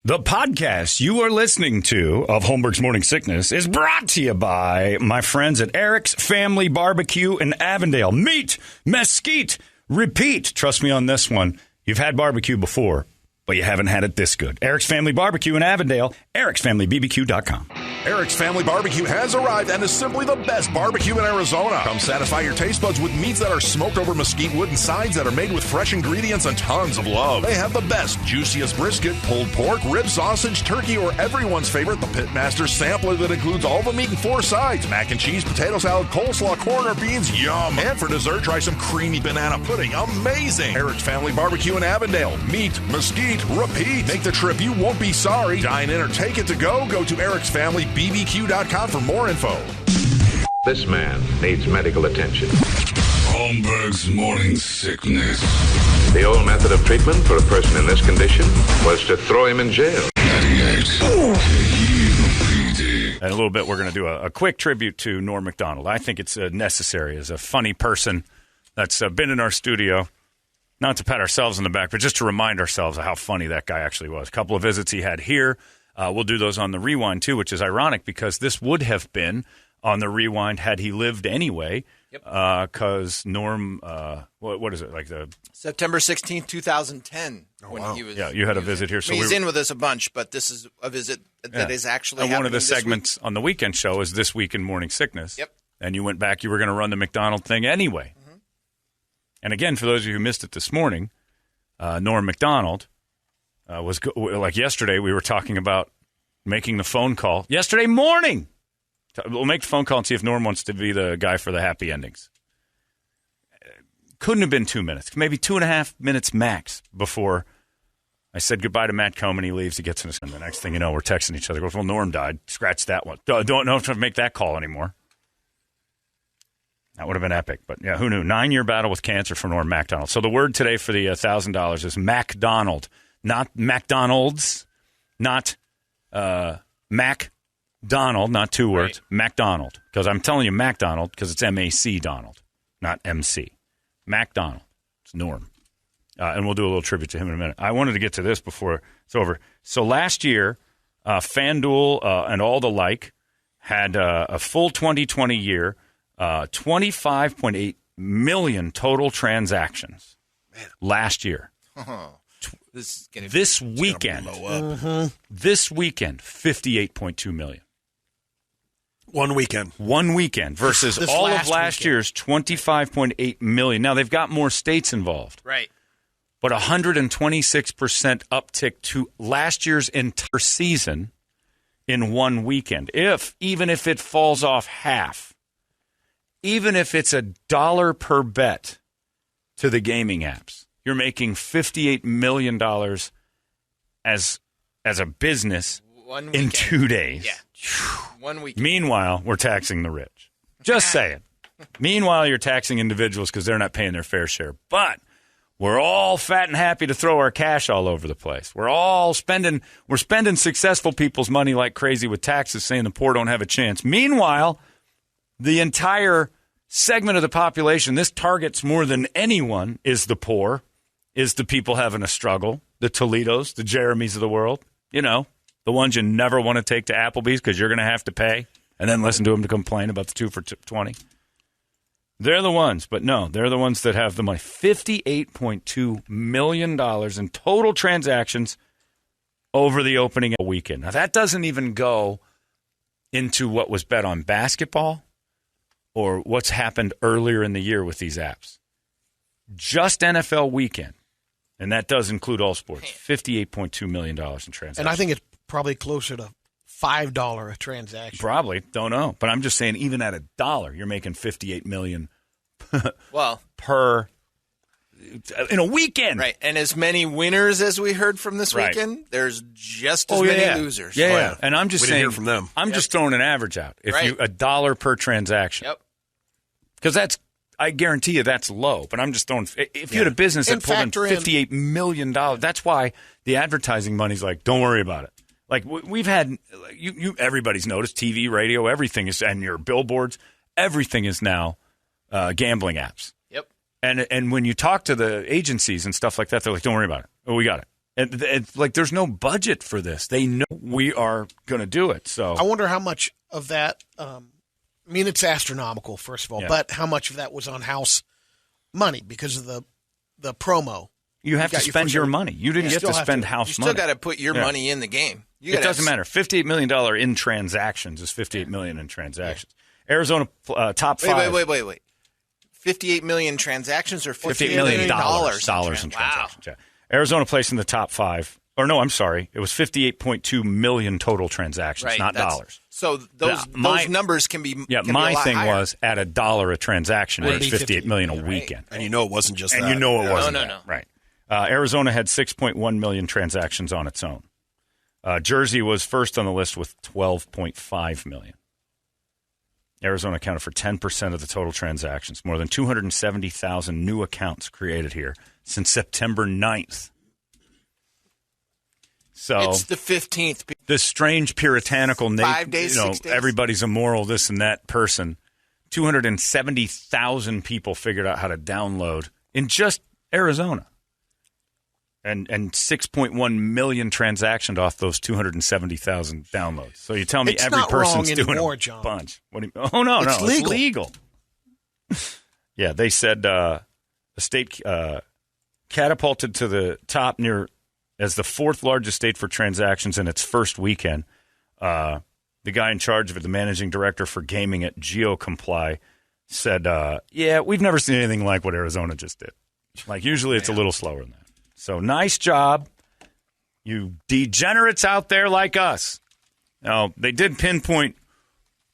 The podcast you are listening to of Holmberg's Morning Sickness is brought to you by my friends at Eric's Family Barbecue in Avondale. Meet, mesquite, repeat. Trust me on this one. You've had barbecue before, but you haven't had it this good. Eric's Family Barbecue in Avondale, ericsfamilybbq.com. Eric's Family Barbecue has arrived and is simply the best barbecue in Arizona. Come satisfy your taste buds with meats that are smoked over mesquite wood and sides that are made with fresh ingredients and tons of love. They have the best, juiciest brisket, pulled pork, rib sausage, turkey, or everyone's favorite, the Pitmaster sampler that includes all the meat and 4 sides, mac and cheese, potato salad, coleslaw, corn, or beans, yum. And for dessert, try some creamy banana pudding, amazing. Eric's Family Barbecue in Avondale. Meat, mesquite, repeat. Make the trip, you won't be sorry. Dine in or take it to go. Go to ericsfamilybbq.com for more info. This man needs medical attention. Holmberg's Morning Sickness. The old method of treatment for a person in this condition was to throw him in jail. 98 KUPD. In a little bit, we're going to do a quick tribute to Norm Macdonald. I think it's necessary as a funny person that's been in our studio. Not to pat ourselves on the back, but just to remind ourselves of how funny that guy actually was. A couple of visits he had here. We'll do those on the Rewind, too, which is ironic because this would have been on the Rewind had he lived anyway. Because Norm, what is it, like the... September 16th, 2010. He was, you had a visit here. So he's in with us a bunch, but this is a visit that is actually happening. One of the this segments on the weekend show is This Week in Morning Sickness. Yep. And you went back, you were going to run the McDonald thing anyway. Mm-hmm. And again, for those of you who missed it this morning, Norm Macdonald... was like yesterday, we were talking about making the phone call. Yesterday morning! We'll make the phone call and see if Norm wants to be the guy for the happy endings. Couldn't have been 2 minutes. Maybe 2.5 minutes max before I said goodbye to Matt Coleman. He leaves. He gets in his... And the next thing you know, we're texting each other. Well, Norm died. Scratch that one. Don't know if to make that call anymore. That would have been epic. But, yeah, who knew? 9-year battle with cancer for Norm Macdonald. So the word today for the $1,000 is MacDonald. Not McDonald's, not MacDonald, not 2 words, right. MacDonald. Because I'm telling you MacDonald because it's M-A-C Donald, not M-C. MacDonald. It's Norm. And we'll do a little tribute to him in a minute. I wanted to get to this before it's over. So last year, FanDuel and all the like had a full 2020 year, 25.8 million total transactions last year. This weekend, 58.2 million. One weekend versus all of last year's 25.8 million. Now, they've got more states involved. Right. But 126% uptick to last year's entire season in one weekend. Even if it falls off half, even if it's $1 per bet to the gaming apps, you're making $58 million as a business in 2 days. Yeah. 1 week. Meanwhile, we're taxing the rich. Just saying. Meanwhile, you're taxing individuals because they're not paying their fair share. But we're all fat and happy to throw our cash all over the place. We're spending successful people's money like crazy with taxes, saying the poor don't have a chance. Meanwhile, the entire segment of the population this targets more than anyone is the poor. Is the people having a struggle, the Toledos, the Jeremys of the world, the ones you never want to take to Applebee's because you're going to have to pay and then listen to them to complain about the 2 for $20. They're the ones, but no, they're the ones that have the money. $58.2 million in total transactions over the opening weekend. Now, that doesn't even go into what was bet on basketball or what's happened earlier in the year with these apps. Just NFL weekend. And that does include all sports. $58.2 million in transactions. And I think it's probably closer to $5 a transaction. Probably. Don't know. But I'm just saying, even at $1, you're making $58 million per in a weekend. Right. And as many winners as we heard from this weekend, there's just as many losers. Yeah. And I'm just saying, hear from them. I'm just throwing an average out. If you $1 per transaction. Yep. Because I guarantee you that's low. But I'm just throwing, if you had a business that pulled in $58 million, that's why the advertising money's like, don't worry about it. Like we've had, everybody's noticed, TV, radio, everything is, and your billboards, everything is now gambling apps. Yep. And when you talk to the agencies and stuff like that, they're like, don't worry about it. Oh, we got it. And like, there's no budget for this. They know we are going to do it. So I wonder how much of that. I mean, it's astronomical, first of all, but how much of that was on house money because of the promo? You have to spend your money. You didn't get to spend house money. You still got to put your money in the game. It doesn't matter. $58 million in transactions is $58 million in transactions. Arizona top 5. Wait. 58 million transactions or $58 million dollars in transactions. Wow. Yeah. Arizona placed in the top 5. Or no, I'm sorry. It was 58.2 million total transactions, not dollars. So those numbers can be my thing higher. Was at $1 a transaction, it's $58 million a weekend. And you know it wasn't just that. And you know it wasn't No. Right. Arizona had 6.1 million transactions on its own. Jersey was first on the list with 12.5 million. Arizona accounted for 10% of the total transactions. More than 270,000 new accounts created here since September 9th. So it's the 15th. This strange puritanical 5 days, 6 days. Everybody's immoral, this and that person. 270,000 people figured out how to download in just Arizona. And 6.1 million transactions off those 270,000 downloads. So you tell me it's every not person's wrong doing anymore, a John. bunch. What do you, no, it's legal. Yeah, they said the state catapulted to the top as the 4th largest state for transactions in its first weekend. The guy in charge of it, the managing director for gaming at GeoComply, said, we've never seen anything like what Arizona just did. Like, usually it's a little slower than that. So nice job, you degenerates out there like us. Now, they did pinpoint,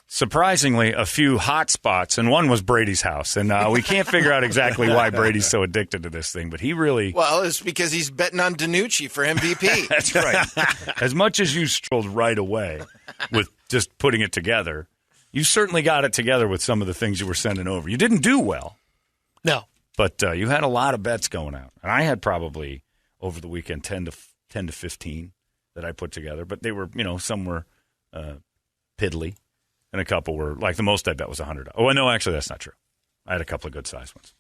surprisingly, a few hot spots, and one was Brady's house. And we can't figure out exactly why Brady's so addicted to this thing, but he really... Well, it's because he's betting on DiNucci for MVP. That's right. As much as you strolled right away with just putting it together, you certainly got it together with some of the things you were sending over. You didn't do well. No. But you had a lot of bets going out. And I had probably, over the weekend, 10 to 15 that I put together. But they were, some were piddly. And a couple were, like the most I bet was $100. Oh, no, actually, that's not true. I had a couple of good-sized ones.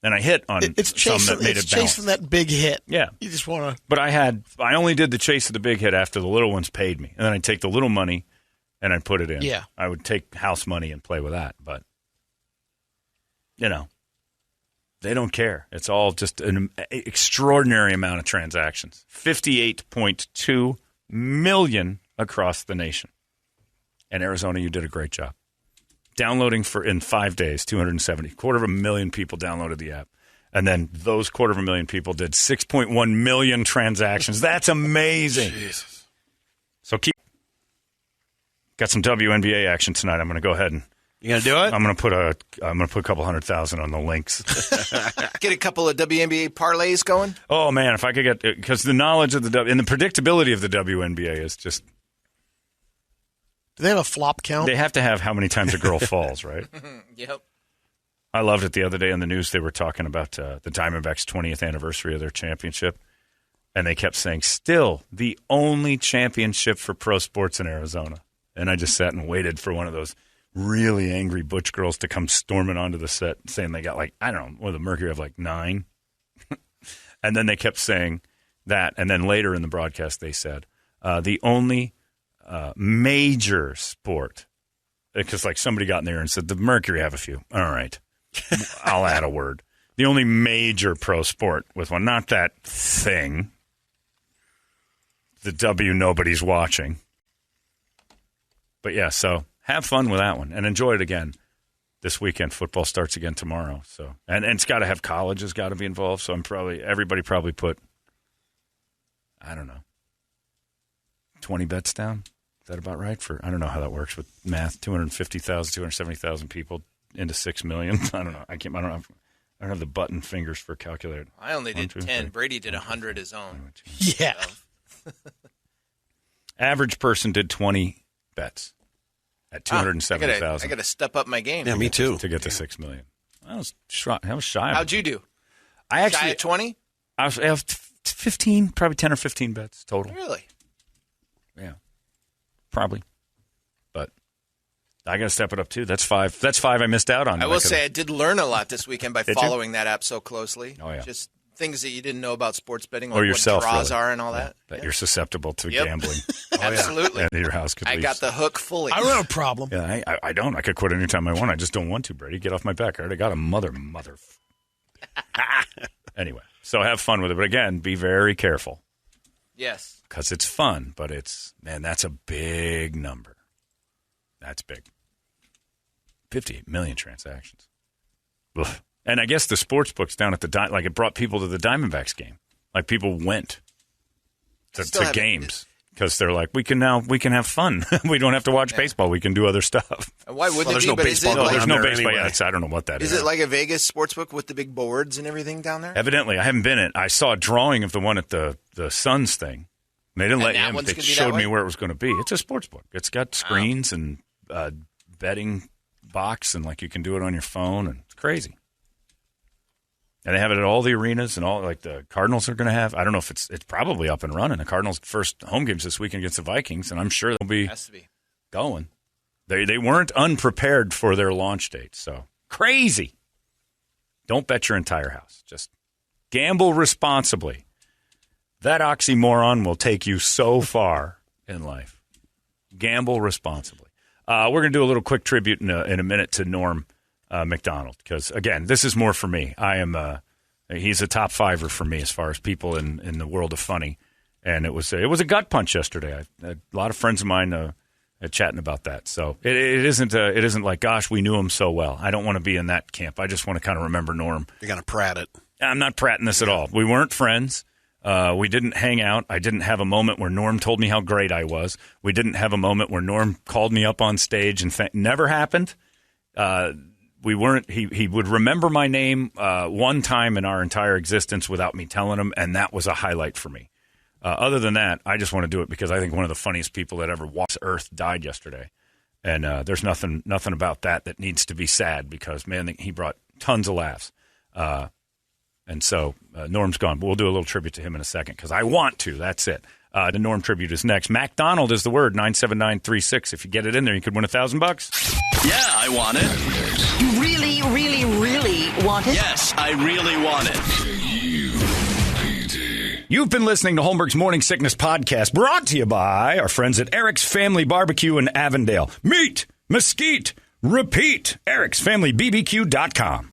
And I hit on some that made it bounce. Chasing that big hit. Yeah. You just want to. But I only did the chase of the big hit after the little ones paid me. And then I'd take the little money and I'd put it in. Yeah. I would take house money and play with that. But, they don't care. It's all just an extraordinary amount of transactions. 58.2 million across the nation. And Arizona, you did a great job. Downloading in 5 days, 270. 250,000 people downloaded the app. And then those 250,000 people did 6.1 million transactions. That's amazing. Jesus. So got some WNBA action tonight. I'm going to go ahead and you gonna do it? I'm gonna put a couple 100,000 on the links. Get a couple of WNBA parlays going. Oh man, if I could get, because the knowledge of and the predictability of the WNBA is just. Do they have a flop count? They have to have how many times a girl falls, right? Yep. I loved it the other day on the news. They were talking about the Diamondbacks' 20th anniversary of their championship, and they kept saying, "Still the only championship for pro sports in Arizona." And I just sat and waited for one of those really angry butch girls to come storming onto the set saying they got the Mercury have 9. And then they kept saying that. And then later in the broadcast, they said the only major sport, because somebody got in there and said the Mercury have a few. All right. I'll add a word. The only major pro sport with one, not that thing, the W nobody's watching. But yeah, so have fun with that one and enjoy it again this weekend. Football starts again tomorrow. So and it's got to have college has got to be involved. So everybody probably put, I don't know, 20 bets down. Is that about right? I don't know how that works with math. 250,000, 270,000 people into 6 million. I don't know. I don't have the button fingers for a calculator. I only did 10. Brady did 100 his own. Yeah. Average person did 20 bets. At 270,000. I got to step up my game. Yeah, me too. To get to 6 million. I was shy. How'd you do? I actually shy at 20? I have 15, probably 10 or 15 bets total. Really? Yeah, probably. But I got to step it up too. That's 5. That's 5 I missed out on. I will say I did learn a lot this weekend by following that app so closely. Oh yeah. Just things that you didn't know about sports betting, like or yourself, what draws really. are and all that. That you're susceptible to Yep. gambling. Absolutely. And your house could I leave. got the hook fully. I don't have a problem. Yeah, I don't. I could quit anytime I want. I just don't want to, Brady. Get off my back. I already got a mother. Anyway, so have fun with it. But again, be very careful. Yes. Because it's fun, but that's a big number. That's big. 58 million transactions. Ugh. And I guess the sports books down at the it brought people to the Diamondbacks game. Like people went to games because they're like, we can have fun. We don't have to watch baseball. We can do other stuff. Why wouldn't there's it be? no But is baseball it going like, There's no there baseball. anyway. Yeah, I don't know what that is. is it like a Vegas sportsbook with the big boards and everything down there? Evidently, I haven't been in. I saw a drawing of the one at the Suns thing. They didn't let you that in, but one's they gonna be that showed me way? where it was going to be. It's a sports book. It's got screens and betting box, and like you can do it on your phone, and it's crazy. And they have it at all the arenas, and all like the Cardinals are going to have. I don't know if it's probably up and running. The Cardinals' first home games this weekend against the Vikings, and I'm sure they'll be Has to be. going. They weren't unprepared for their launch date, so crazy. Don't bet your entire house. Just gamble responsibly. That oxymoron will take you so far in life. Gamble responsibly. We're going to do a little quick tribute in a minute to Norm McDonald because, again, this is more for me. He's a top fiver for me as far as people in the world of funny, and it was a gut punch yesterday. I had a lot of friends of mine chatting about that. So it isn't like, gosh, we knew him so well. I don't want to be in that camp. I just want to kind of remember Norm. You're going to prat it. I'm not pratting this at all. We weren't friends. We didn't hang out. I didn't have a moment where Norm told me how great I was. We didn't have a moment where Norm called me up on stage and never happened. We weren't. He would remember my name one time in our entire existence without me telling him, and that was a highlight for me. Other than that, I just want to do it because I think one of the funniest people that ever walked Earth died yesterday, and there's nothing about that needs to be sad because man, he brought tons of laughs. And so Norm's gone, but we'll do a little tribute to him in a second because I want to. That's it. The Norm tribute is next. MacDonald is the word, 97936. If you get it in there, you could win $1,000. Yeah, I want it. You really, really, really want it? Yes, I really want it. You've been listening to Holmberg's Morning Sickness Podcast, brought to you by our friends at Eric's Family Barbecue in Avondale. Meet, mesquite, repeat. Eric'sFamilyBBQ.com.